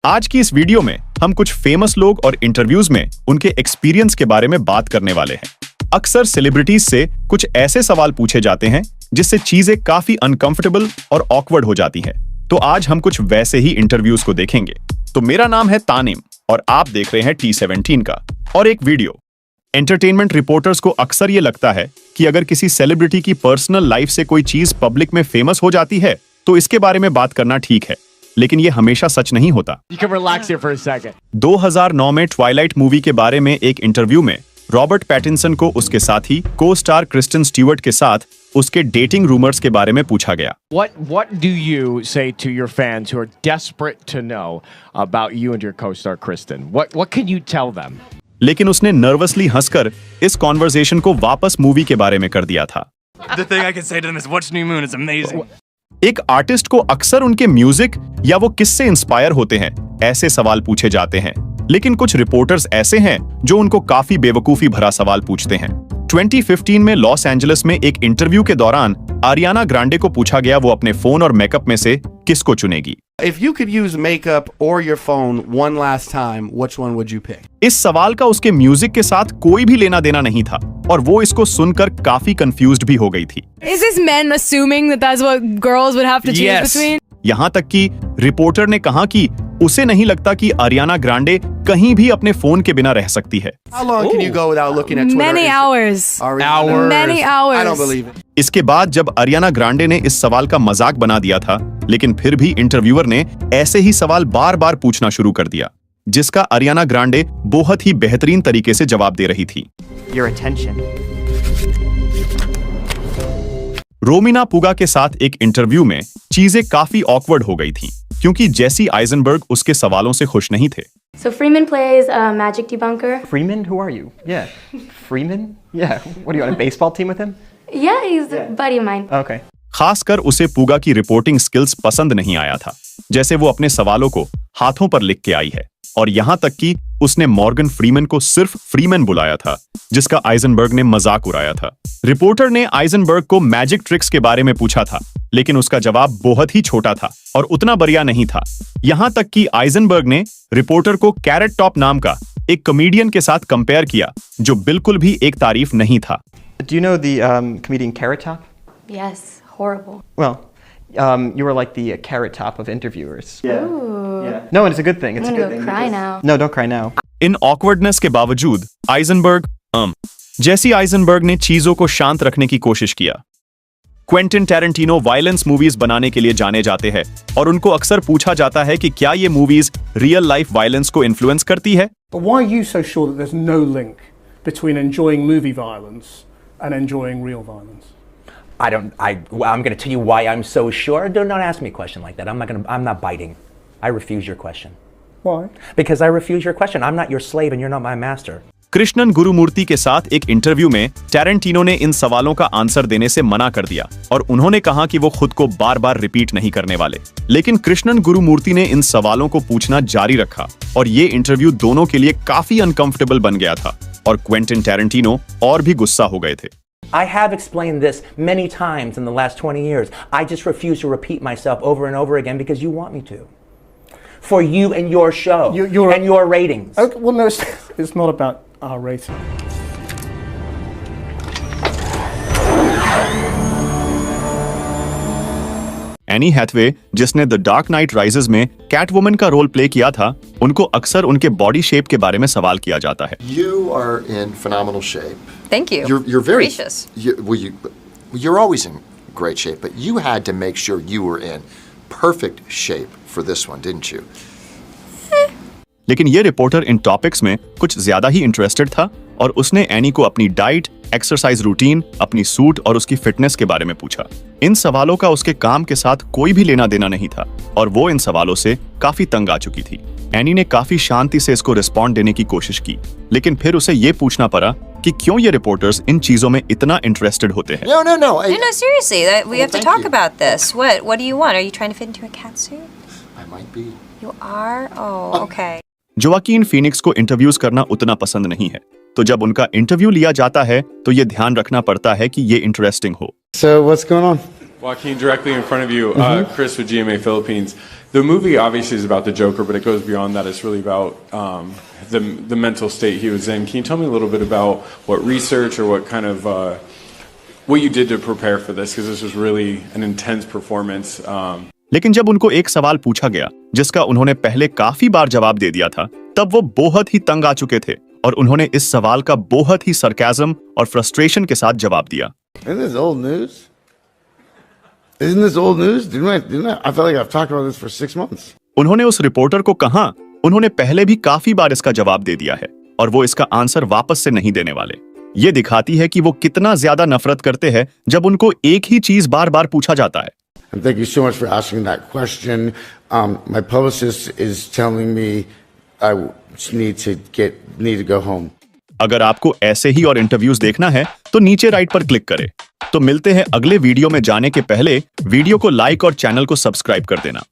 आज की इस वीडियो में हम कुछ फेमस लोग और इंटरव्यूज में उनके एक्सपीरियंस के बारे में बात करने वाले हैं। अक्सर सेलिब्रिटीज से कुछ ऐसे सवाल पूछे जाते हैं जिससे चीजें काफी अनकंफर्टेबल और ऑकवर्ड हो जाती हैं। तो आज हम कुछ वैसे ही इंटरव्यूज को देखेंगे। तो मेरा नाम है तानिम और आप देख रहे हैं T17 का और एक वीडियो। एंटरटेनमेंट रिपोर्टर्स को अक्सर ये लगता है कि अगर किसी सेलिब्रिटी की पर्सनल लाइफ से कोई चीज पब्लिक में फेमस हो जाती है तो इसके बारे में बात करना ठीक है, लेकिन ये हमेशा सच नहीं होता। 2009 में ट्वाइलाइट मूवी के बारे में एक इंटरव्यू में रॉबर्ट पैटिंसन को उसके साथी को स्टार क्रिस्टन स्टीवर्ट के साथ उसके डेटिंग रूमर्स के बारे में पूछा गया। What do you say to your fans who are desperate to know about you and your co-star Kristen? What can you tell them? लेकिन उसने नर्वसली हंसकर इस कॉन्वर्सेशन को वापस मूवी के बारे में कर दिया था। The thing I can say to them is watch New Moon, it's amazing. एक आर्टिस्ट को अक्सर उनके म्यूजिक या वो किससे इंस्पायर होते हैं ऐसे सवाल पूछे जाते हैं, लेकिन कुछ रिपोर्टर्स ऐसे हैं जो उनको काफी बेवकूफी भरा सवाल पूछते हैं। 2015 में लॉस एंजलिस में एक इंटरव्यू के दौरान आरियाना ग्रांडे को पूछा गया वो अपने फोन और मेकअप में से किसको चुनेगी। If you could use makeup or your phone one last time, which one would you pick? इस सवाल का उसके म्यूजिक के साथ कोई भी लेना देना नहीं था और वो इसको सुनकर काफी कंफ्यूज्ड भी हो गई थी। Is this men assuming that that's what girls would have to choose between? यहाँ तक कि रिपोर्टर ने कहा कि उसे नहीं लगता कि आरियाना ग्रांडे कहीं भी अपने फोन के बिना रह सकती है। How long can you go without looking at Twitter? Many hours. Many hours. I don't believe it. इसके बाद जब आरियाना ग्रांडे ने इस सवाल का मजाक बना दिया था, लेकिन फिर भी इंटरव्यूअर ने ऐसे ही सवाल बार बार पूछना शुरू कर दिया, जिसका आरियाना ग्रांडे बहुत ही बेहतरीन तरीके से जवाब दे रही थी। Your attention. रोमिना पुगा के साथ एक इंटरव्यू में चीजें काफी ऑकवर्ड हो गई थीं, क्योंकि जेसी आइजनबर्ग उसके सवालों से खुश नहीं थे। So Freeman plays a magic debunker. Freeman, who are you? Yeah. Freeman? Yeah. What are you on a baseball team with him? Yeah, he's a buddy of mine. Okay. खासकर उसे पुगा की रिपोर्टिंग स्किल्स पसंद नहीं आया था, जैसे वो अपने सवालों को हाथों पर लिख के आई है, और यहाँ तक कि उसने मॉर्गन फ्रीमैन को सिर्फ फ्रीमैन बुलाया था, जिसका आइजनबर्ग ने मजाक उड़ाया था। रिपोर्टर ने आइजनबर्ग को मैजिक ट्रिक्स के बारे में पूछा था, लेकिन उसका जवाब बहुत ही छोटा था और उतना बढ़िया नहीं था। यहाँ तक कि आइजनबर्ग ने रिपोर्टर को कैरेट टॉप नाम का एक कॉमेडियन के साथ कंपेयर किया, जो बिल्कुल भी एक तारीफ नहीं था। Do you know the comedian Carrot Top? Yes, horrible. Well, you were like the Carrot Top of interviewers. Ooh. Yeah. No, and it's a good thing. It's I'm a gonna good go thing. cry now. No, don't cry now. In awkwardness के बावजूद जेसी Eisenberg ने चीजों को शांत रखने की कोशिश किया। क्वेंटिन टैरेंटिनो वायलेंस मूवीज बनाने के लिए जाने जाते हैं और उनको अक्सर पूछा जाता है कि क्या ये मूवीज रियल लाइफ वायलेंस को इन्फ्लुएंस करती है। But why are you so sure that there's no link between enjoying movie violence and enjoying real violence? I'm going to tell you why I'm so sure. Do not ask me a question like that. I'm not biting. I refuse your question. Why? Because I refuse your question. I'm not your slave and you're not my master. Krishnan Gurumurthy के साथ एक interview में Tarantino ने इन सवालों का answer देने से मना कर दिया और उन्होंने कहा कि वो खुद को बार बार रिपीट नहीं करने वाले। लेकिन कृष्णन गुरुमूर्ति ने इन सवालों को पूछना जारी रखा और ये इंटरव्यू दोनों के लिए काफी अनकंफर्टेबल बन गया था और क्वेंटिन टैरेंटिनो और भी गुस्सा हो गए थे। I have explained this many times in the last 20 years. I just refuse to repeat myself over and over again because you want me to. For you and your show and your ratings. Okay, well, no, it's not about our rating. Anne Hathaway, जिसने The Dark Knight Rises में Catwoman का role play किया था, उनको अक्सर उनके body shape के बारे में सवाल किया जाता है। You are in phenomenal shape. Thank you. You're very gracious. You're always in great shape, but you had to make sure you were in perfect shape for this one, didn't you? लेकिन ये reporter इन topics में कुछ ज्यादा ही interested था और उसने any को अपनी डाइट, एक्सरसाइज रूटीन, अपनी सूट और उसकी फिटनेस के बारे में पूछा। इन सवालों का उसके काम के साथ कोई भी लेना देना नहीं था और वो इन सवालों से काफी तंग आ चुकी थी। एनी ने काफी शांति से इसको रिस्पॉन्ड देने की कोशिश की, लेकिन फिर उसे ये पूछना पड़ा कि क्यों ये रिपोर्टर्स इन चीजों में इतना इंटरेस्टेड होते हैं। No, seriously, we have to talk about this. What do you want? Are you trying to fit into a cat suit? I might be. You are? Oh, okay. Joaquin Phoenix को interviews करना उतना पसंद नहीं है, तो जब उनका interview लिया जाता है तो ये ध्यान रखना पड़ता है कि ये इंटरेस्टिंग हो। So what's going on? Joaquin, directly in front of you, Chris with GMA Philippines. The movie obviously is about the Joker, but it goes beyond that. It's really about the mental state he was in. Can you tell me a little bit about what research or what kind of what you did to prepare for this? Because this was really an intense performance. लेकिन जब उनको एक सवाल पूछा गया जिसका उन्होंने पहले काफी बार जवाब दे दिया था, तब वो बहुत ही तंग आ चुके थे और उन्होंने इस सवाल का बहुत ही सरकाज़म और फ्रस्ट्रेशन के साथ जवाब दिया। Isn't this old news? Isn't this old news? I feel like I've talked about this for 6 months. उन्होंने उस रिपोर्टर को कहा, उन्होंने पहले भी काफी बार इसका जवाब दे दिया है और वो इसका आंसर वापस से नहीं देने वाले। ये दिखाती है कि वो कितना ज्यादा नफरत करते हैं जब उनको एक ही चीज बार-बार पूछा जाता है। And thank you so much for asking that question. My publicist is telling me I need to go home. अगर आपको ऐसे ही और इंटरव्यूज देखना है तो नीचे राइट पर क्लिक करें। तो मिलते हैं अगले वीडियो में। जाने के पहले वीडियो को लाइक और चैनल को सब्सक्राइब कर देना।